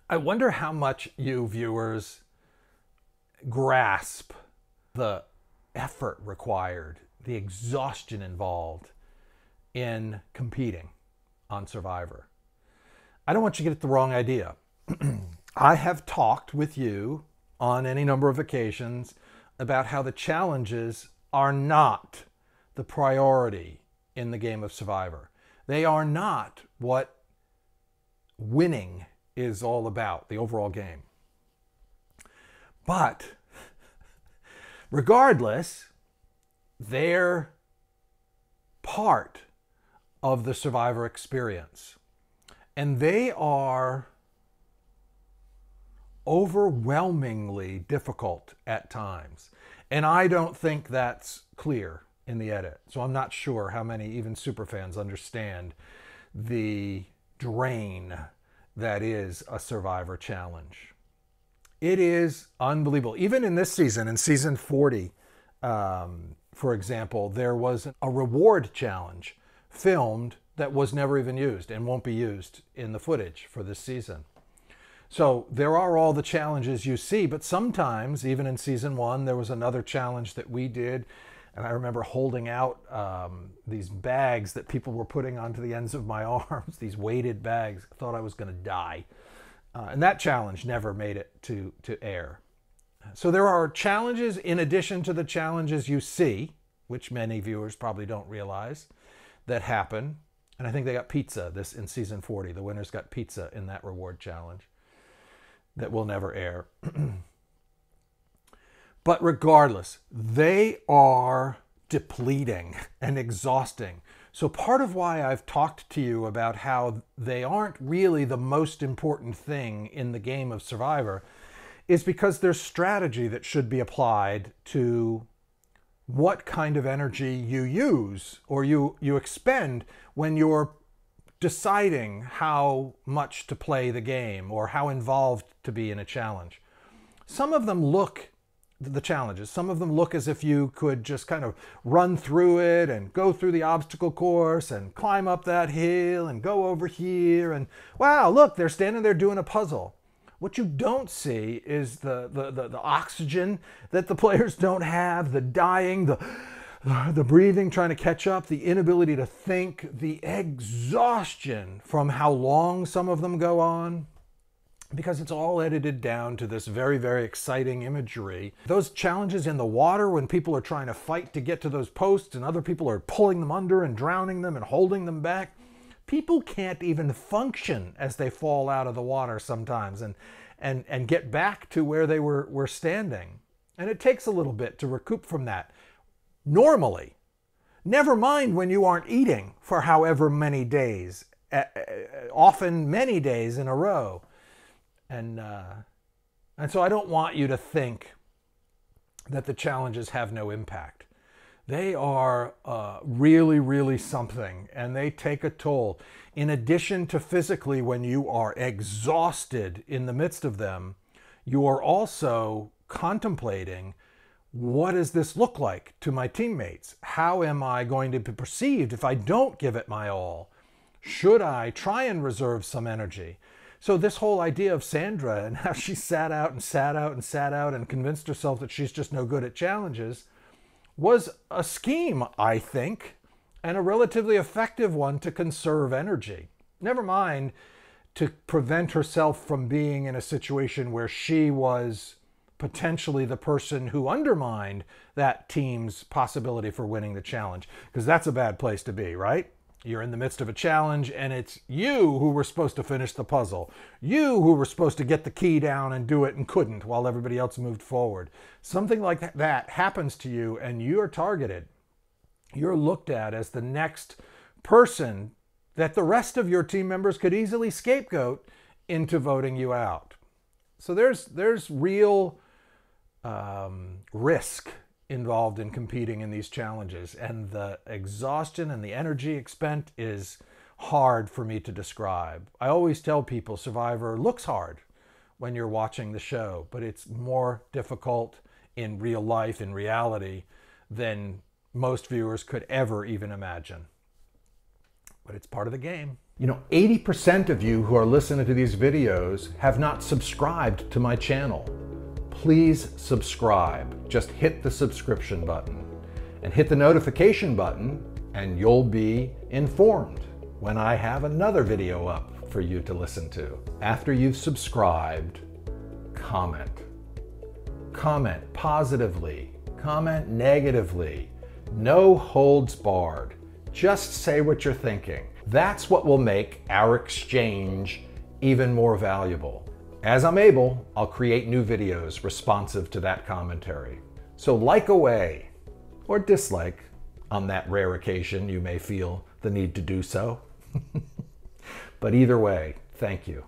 I wonder how much you viewers grasp the effort required, the exhaustion involved in competing on Survivor. I don't want you to get the wrong idea. I have talked with you on any number of occasions about how the challenges are not the priority in the game of Survivor. They are not what winning is all about, the overall game. But regardless, they're part of the Survivor experience. And they are overwhelmingly difficult at times. And I don't think that's clear in the edit. So I'm not sure how many even superfans understand the drain that is a Survivor challenge. It is unbelievable. Even in this season, in season 40, for example, there was a reward challenge filmed that was never even used and won't be used in the footage for this season. So there are all the challenges you see, but sometimes, even in season 1, there was another challenge that we did. And I remember holding out these bags that people were putting onto the ends of my arms, these weighted bags. I thought I was going to die. And that challenge never made it to air. So there are challenges in addition to the challenges you see, which many viewers probably don't realize, that happen. And I think they got pizza this in season 40. The winners got pizza in that reward challenge that will never air. But regardless, they are depleting and exhausting. So part of why I've talked to you about how they aren't really the most important thing in the game of Survivor is because there's strategy that should be applied to what kind of energy you use or you expend when you're deciding how much to play the game or how involved to be in a challenge. Some of them look the challenges. Some of them look as if you could just kind of run through it and go through the obstacle course and climb up that hill and go over here and wow, look, they're standing there doing a puzzle. What you don't see is the oxygen that the players don't have, the dying, the breathing, trying to catch up, the inability to think, the exhaustion from how long some of them go on, because it's all edited down to this very, very exciting imagery. Those challenges in the water when people are trying to fight to get to those posts and other people are pulling them under and drowning them and holding them back. People can't even function as they fall out of the water sometimes and get back to where they were standing. And it takes a little bit to recoup from that. Normally, never mind when you aren't eating for however many days, often many days in a row. And so I don't want you to think that the challenges have no impact. They are really, really something, and they take a toll. In addition to physically, when you are exhausted in the midst of them, you are also contemplating, what does this look like to my teammates? How am I going to be perceived if I don't give it my all? Should I try and reserve some energy? So this whole idea of Sandra and how she sat out and sat out and sat out and convinced herself that she's just no good at challenges was a scheme, I think, and a relatively effective one to conserve energy. Never mind to prevent herself from being in a situation where she was potentially the person who undermined that team's possibility for winning the challenge, because that's a bad place to be, right? You're in the midst of a challenge and it's you who were supposed to finish the puzzle. You who were supposed to get the key down and do it and couldn't while everybody else moved forward. Something like that happens to you and you're targeted. You're looked at as the next person that the rest of your team members could easily scapegoat into voting you out. So there's real risk involved in competing in these challenges, and the exhaustion and the energy expent is hard for me to describe. I always tell people Survivor looks hard when you're watching the show, but it's more difficult in real life, in reality, than most viewers could ever even imagine. but it's part of the game. 80% of you who are listening to these videos have not subscribed to my channel. Please subscribe. Just hit the subscription button and hit the notification button, and you'll be informed when I have another video up for you to listen to. After you've subscribed, comment. Comment positively, comment negatively. No holds barred. Just say what you're thinking. That's what will make our exchange even more valuable. As I'm able, I'll create new videos responsive to that commentary. So like away, or dislike on that rare occasion you may feel the need to do so. But either way, thank you.